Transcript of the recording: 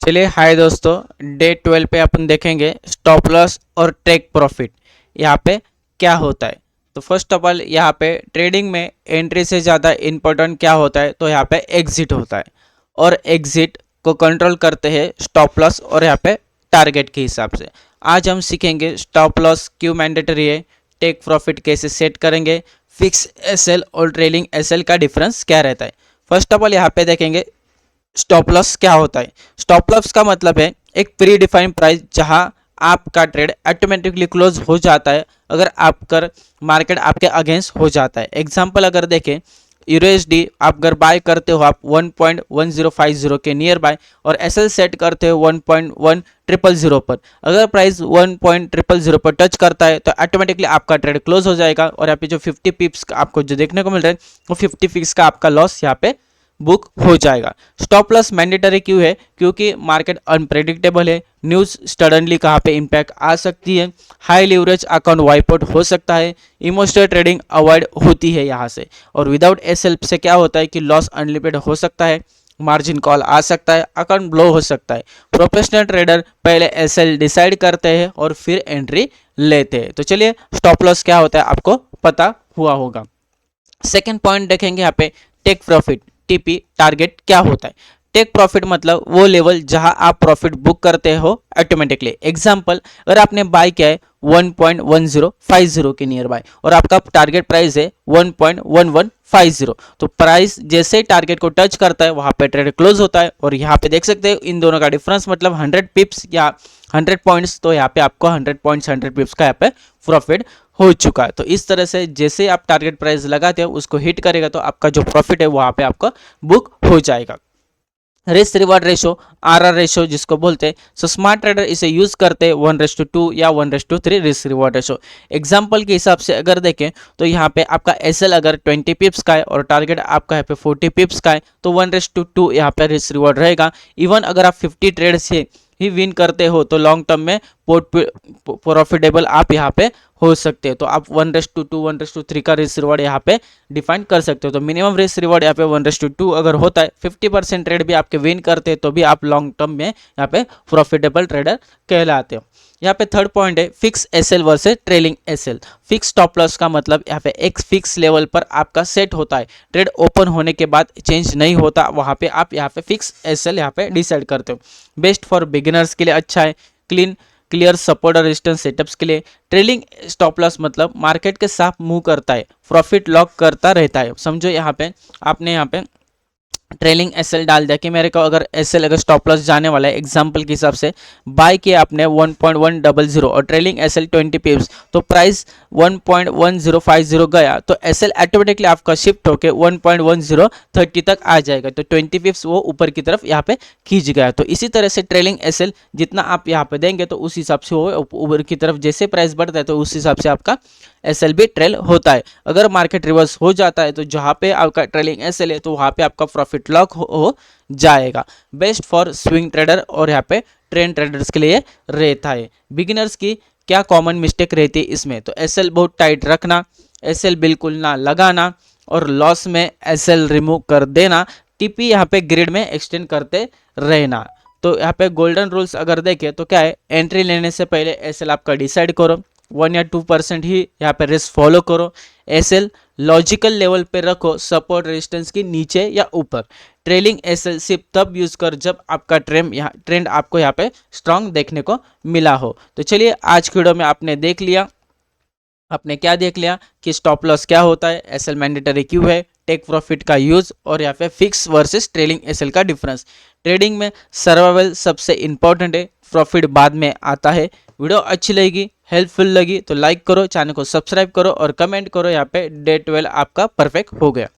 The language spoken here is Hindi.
चलिए हाय दोस्तों, डे 12 पे अपन देखेंगे स्टॉप लॉस और टेक प्रॉफिट यहाँ पे क्या होता है। तो फर्स्ट ऑफ ऑल यहाँ पे ट्रेडिंग में एंट्री से ज़्यादा इम्पोर्टेंट क्या होता है, तो यहाँ पे एग्जिट होता है और एग्जिट को कंट्रोल करते हैं स्टॉप लॉस और यहाँ पे टारगेट के हिसाब से। आज हम सीखेंगे स्टॉप लॉस क्यों मैंडेटरी है, टेक प्रॉफिट कैसे सेट करेंगे, फिक्स एसएल और ट्रेलिंग एसएल का डिफरेंस क्या रहता है। फर्स्ट ऑफ ऑल यहाँ पे देखेंगे स्टॉप लॉस क्या होता है। स्टॉप लॉस का मतलब है एक प्री डिफाइंड प्राइस जहां आपका ट्रेड ऑटोमेटिकली क्लोज हो जाता है अगर आपका मार्केट आपके अगेंस्ट हो जाता है। एग्जांपल अगर देखें, यूएसडी आप अगर बाय करते हो आप 1.1050 के नियर बाय और एसएल सेट करते हो 1.1000 पर। अगर प्राइस 1.000 पर टच करता है तो ऑटोमेटिकली आपका ट्रेड क्लोज हो जाएगा और यहाँ पे जो 50 पिप्स आपको जो देखने को मिल रहा है वो 50 पिप्स का आपका लॉस यहाँ पे बुक हो जाएगा। स्टॉप लॉस मैंडेटरी क्यों है? क्योंकि मार्केट अनप्रेडिक्टेबल है, न्यूज़ सडनली कहाँ पे इम्पैक्ट आ सकती है, high leverage account wipe out हो सकता है, इमोशनल ट्रेडिंग अवॉइड होती है यहाँ से। और विदाउट एसएल से क्या होता है कि लॉस अनलिमिटेड हो सकता है, मार्जिन कॉल आ सकता है, अकाउंट ब्लो हो सकता है। प्रोफेशनल ट्रेडर पहले एसएल डिसाइड करते हैं और फिर एंट्री लेते हैं। तो चलिए स्टॉप लॉस क्या होता है आपको पता हुआ होगा। सेकेंड पॉइंट देखेंगे यहाँ पे टेक प्रॉफिट टीपी टारगेट क्या होता है। टेक प्रॉफिट मतलब वो लेवल जहां आप प्रॉफिट बुक करते हो ऑटोमेटिकली। एग्जांपल, अगर आपने बाय किया है 1.1050 के नियर बाय और आपका टारगेट प्राइस है 1.1150, तो प्राइस जैसे टारगेट को टच करता है वहां पे ट्रेड क्लोज होता है। और यहाँ पे देख सकते हैं इन दोनों का डिफरेंस मतलब 100 पिप्स या 100 पॉइंट्स, तो यहाँ पे आपको 100 पॉइंट्स 100 पिप्स का यहाँ पे प्रॉफिट हो चुका है। तो इस तरह से जैसे आप टारगेट प्राइस लगाते हो उसको हिट करेगा तो आपका जो प्रॉफिट है वहाँ पे आपका बुक हो जाएगा। Risk reward ratio RR ratio जिसको बोलते हैं, सो स्मार्ट ट्रेडर इसे यूज करते हैं 1:2 या 1:3 रिस्क रिवार्ड रेशो। एग्जांपल के हिसाब से अगर देखें तो यहाँ पे आपका एसएल अगर 20 पिप्स का है और टारगेट आपका यहाँ पे 40 पिप्स का है तो 1:2 यहाँ पे रिस्क रिवार्ड रहेगा। इवन अगर आप 50 ट्रेड से ही विन करते हो तो लॉन्ग टर्म में प्रॉफिटेबल आप यहाँ पे हो सकते हैं। तो आप 1:2 1:3 का रिस्क रिवॉर्ड यहाँ पे डिफाइन कर सकते हो। तो मिनिमम रिस्क रिवॉर्ड यहाँ पे 1:2 अगर होता है, 50% ट्रेड भी आपके विन करते हैं तो भी आप लॉन्ग टर्म में यहाँ पे प्रॉफिटेबल ट्रेडर कहलाते हो। यहाँ पे थर्ड पॉइंट है fix SL versus trailing SL. Fix stop loss का मतलब यहाँ पे एक फिक्स लेवल पर आपका सेट होता है, ट्रेड ओपन होने के बाद चेंज नहीं होता, वहाँ पे आप यहाँ पे फिक्स एसएल यहाँ पे डिसाइड करते हो। बेस्ट फॉर बिगिनर्स के लिए अच्छा है, क्लियर सपोर्ट और रेजिस्टेंस सेटअप्स के लिए। ट्रेलिंग स्टॉप लॉस मतलब मार्केट के साथ मूव करता है, प्रॉफिट लॉक करता रहता है। समझो यहाँ पे आपने यहाँ पे ट्रेलिंग एसएल डाल दिया कि मेरे को अगर एसएल अगर स्टॉप लॉस जाने वाला है, एग्जांपल के हिसाब से बाय किया आपने 1.100 और ट्रेलिंग एसएल 20 पिप्स, तो प्राइस 1.1050 गया तो एसएल ऑटोमेटिकली आपका शिफ्ट होकर 1.1030 तक आ जाएगा। तो 20 पिप्स वो ऊपर की तरफ यहाँ पे खींच गया। तो इसी तरह से ट्रेलिंग एसएल जितना आप यहाँ पे देंगे तो उस हिसाब से वो ऊपर की तरफ जैसे प्राइस बढ़ता है तो उस हिसाब से आपका एसएल भी ट्रेल होता है। अगर मार्केट रिवर्स हो जाता है तो जहाँ पे आपका ट्रेलिंग एसएल है तो वहाँ पे आपका प्रॉफिट लॉक हो जाएगा। बेस्ट फॉर स्विंग ट्रेडर और यहाँ पे ट्रेंड ट्रेडर्स के लिए रहता है। बिगिनर्स की क्या कॉमन मिस्टेक रहती है इसमें, तो एसएल बहुत टाइट रखना, एसएल बिल्कुल ना लगाना और लॉस में एसएल रिमूव कर देना, टीपी यहाँ पे ग्रिड में एक्सटेंड करते रहना। तो यहाँ पे गोल्डन रूल्स अगर देखें तो क्या है, एंट्री लेने से पहले एसएल आपका डिसाइड करो, 1 या 2% ही यहाँ पे रिस्क फॉलो करो, एसएल लॉजिकल लेवल पे रखो, सपोर्ट रेजिस्टेंस के नीचे या ऊपर। ट्रेलिंग एसएल सिर्फ तब यूज कर जब आपका ट्रेंड आपको यहाँ पे स्ट्रांग देखने को मिला हो। तो चलिए आज की वीडियो में आपने देख लिया, आपने क्या देख लिया कि स्टॉप लॉस क्या होता है, एसएल मैंडेटरी क्यों है, टेक प्रॉफिट का यूज और यहाँ पे फिक्स वर्सेस ट्रेलिंग एसएल का डिफरेंस। ट्रेडिंग में सर्वाइवल सबसे इंपॉर्टेंट है, प्रॉफिट बाद में आता है। वीडियो अच्छी लगी, हेल्पफुल लगी तो लाइक करो, चैनल को सब्सक्राइब करो और कमेंट करो। यहाँ पे डे 12 आपका परफेक्ट हो गया।